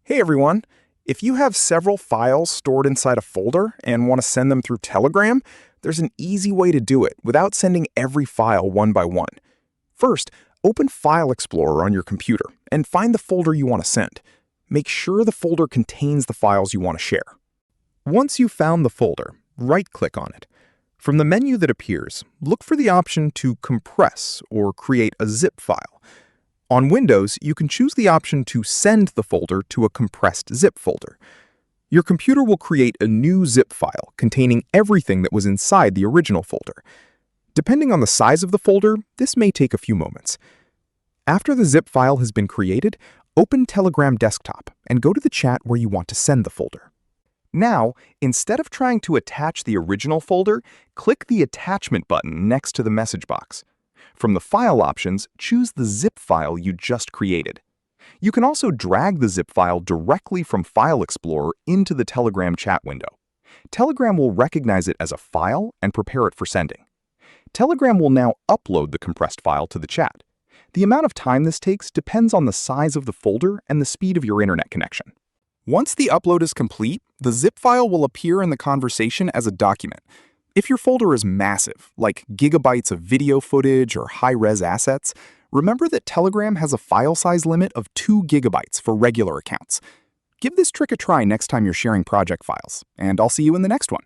Hey everyone! If you have several files stored inside a folder and want to send them through Telegram, there's an easy way to do it without sending every file one by one. First, open File Explorer on your computer and find the folder you want to send. Make sure the folder contains the files you want to share. Once you've found the folder, right-click on it. From the menu that appears, look for the option to compress or create a zip file. On Windows, you can choose the option to send the folder to a compressed zip folder. Your computer will create a new zip file containing everything that was inside the original folder. Depending on the size of the folder, this may take a few moments. After the zip file has been created, open Telegram Desktop and go to the chat where you want to send the folder. Now, instead of trying to attach the original folder, click the Attachment button next to the message box. From the File options, choose the zip file you just created. You can also drag the zip file directly from File Explorer into the Telegram chat window. Telegram will recognize it as a file and prepare it for sending. Telegram will now upload the compressed file to the chat. The amount of time this takes depends on the size of the folder and the speed of your internet connection. Once the upload is complete, the zip file will appear in the conversation as a document. If your folder is massive, like gigabytes of video footage or high-res assets, remember that Telegram has a file size limit of 2 gigabytes for regular accounts. Give this trick a try next time you're sharing project files, and I'll see you in the next one.